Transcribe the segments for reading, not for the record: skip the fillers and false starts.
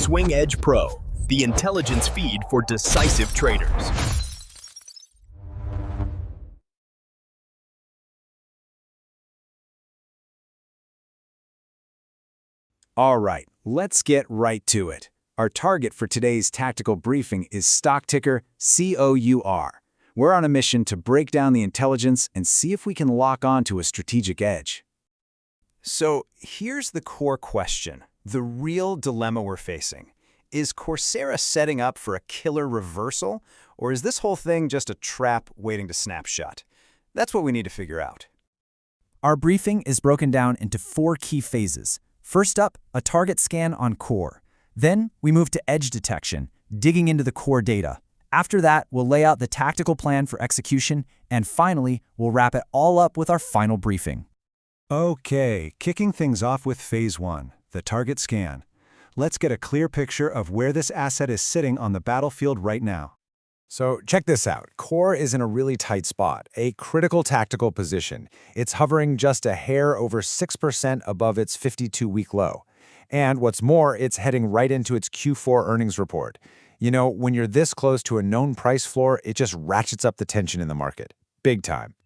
Swing Edge Pro, the intelligence feed for decisive traders. All right, let's get right to it. Our target for today's tactical briefing is stock ticker COUR. We're on a mission to break down the intelligence and see if we can lock on to a strategic edge. So here's the core question, the real dilemma we're facing. Is Coursera setting up for a killer reversal, or is this whole thing just a trap waiting to snap shut? That's what we need to figure out. Our briefing is broken down into 4 key phases. First up, a target scan on COUR. Then we move to edge detection, digging into the core data. After that, we'll lay out the tactical plan for execution, and finally, we'll wrap it all up with our final briefing. Okay, kicking things off with phase 1, the target scan. Let's get a clear picture of where this asset is sitting on the battlefield right now. So check this out. COUR is in a really tight spot, a critical tactical position. It's hovering just a hair over 6% above its 52-week low. And what's more, it's heading right into its Q4 earnings report. You know, when you're this close to a known price floor, it just ratchets up the tension in the market. Big time.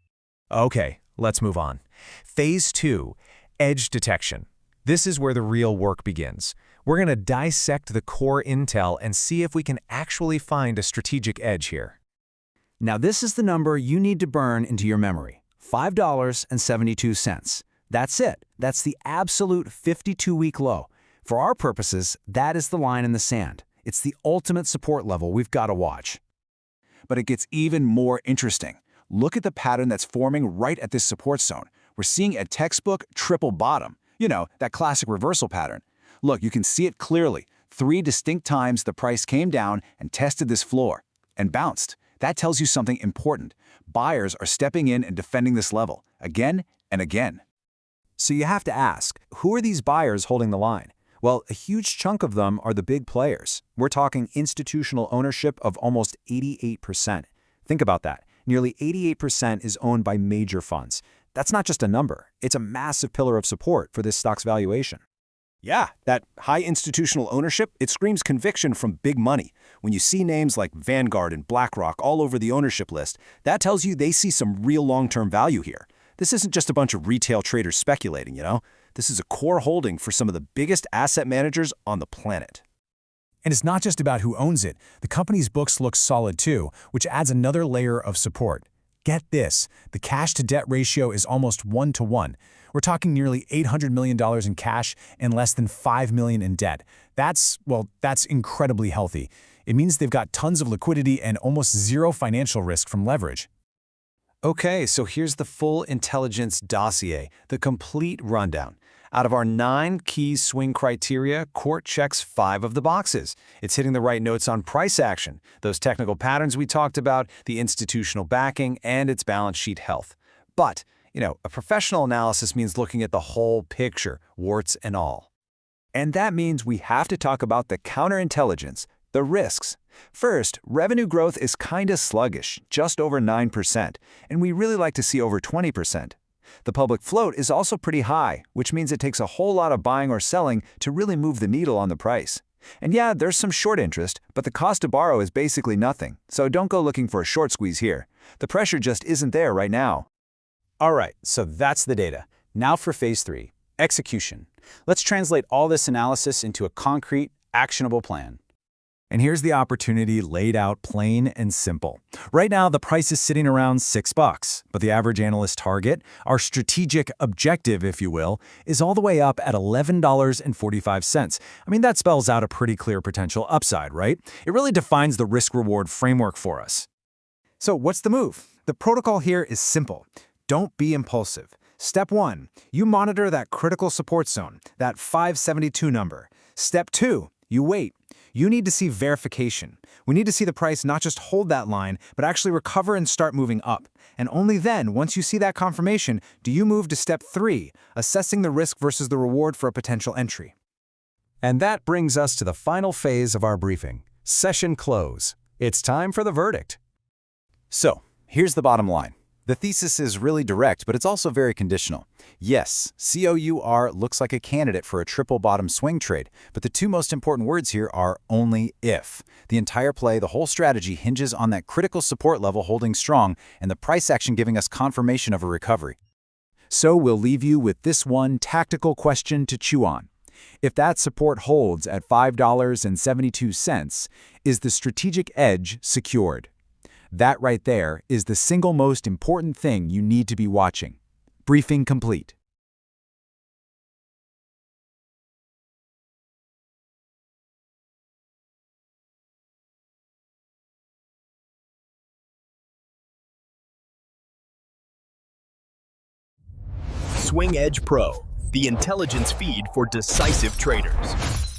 Okay, let's move on. Phase 2, edge detection. This is where the real work begins. We're going to dissect the core intel and see if we can actually find a strategic edge here. Now this is the number you need to burn into your memory, $5.72. That's it. That's the absolute 52-week low. For our purposes, that is the line in the sand. It's the ultimate support level we've got to watch. But it gets even more interesting. Look at the pattern that's forming right at this support zone. We're seeing a textbook triple bottom. You know, that classic reversal pattern. Look, you can see it clearly. 3 distinct times the price came down and tested this floor and bounced. That tells you something important. Buyers are stepping in and defending this level again and again. So you have to ask, who are these buyers holding the line? Well, a huge chunk of them are the big players. We're talking institutional ownership of almost 88%. Think about that. Nearly 88% is owned by major funds. That's not just a number. It's a massive pillar of support for this stock's valuation. Yeah, that high institutional ownership, it screams conviction from big money. When you see names like Vanguard and BlackRock all over the ownership list, that tells you they see some real long-term value here. This isn't just a bunch of retail traders speculating, you know? This is a core holding for some of the biggest asset managers on the planet. And it's not just about who owns it. The company's books look solid too, which adds another layer of support. Get this, the cash-to-debt ratio is almost 1-to-1. We're talking nearly $800 million in cash and less than $5 million in debt. That's incredibly healthy. It means they've got tons of liquidity and almost zero financial risk from leverage. Okay, so here's the full intelligence dossier, the complete rundown. Out of our 9 key swing criteria, COUR checks 5 of the boxes. It's hitting the right notes on price action, those technical patterns we talked about, the institutional backing, and its balance sheet health. But, you know, a professional analysis means looking at the whole picture, warts and all. And that means we have to talk about the counterintelligence, the risks. First, revenue growth is kinda sluggish, just over 9%, and we really like to see over 20%. The public float is also pretty high, which means it takes a whole lot of buying or selling to really move the needle on the price. And yeah, there's some short interest, but the cost to borrow is basically nothing, so don't go looking for a short squeeze here. The pressure just isn't there right now. All right, so that's the data. Now for phase 3, execution. Let's translate all this analysis into a concrete, actionable plan. And here's the opportunity laid out plain and simple. Right now, the price is sitting around $6, but the average analyst target, our strategic objective, if you will, is all the way up at $11.45. I mean, that spells out a pretty clear potential upside, right? It really defines the risk-reward framework for us. So what's the move? The protocol here is simple. Don't be impulsive. Step 1, you monitor that critical support zone, that 572 number. Step 2, you wait. You need to see verification. We need to see the price not just hold that line, but actually recover and start moving up. And only then, once you see that confirmation, do you move to step 3, assessing the risk versus the reward for a potential entry. And that brings us to the final phase of our briefing, session close. It's time for the verdict. So, here's the bottom line. The thesis is really direct, but it's also very conditional. Yes, COUR looks like a candidate for a triple bottom swing trade, but the two most important words here are only if. The entire play, the whole strategy hinges on that critical support level holding strong and the price action giving us confirmation of a recovery. So we'll leave you with this one tactical question to chew on. If that support holds at $5.72, is the strategic edge secured? That right there is the single most important thing you need to be watching. Briefing complete. Swing Edge Pro, the intelligence feed for decisive traders.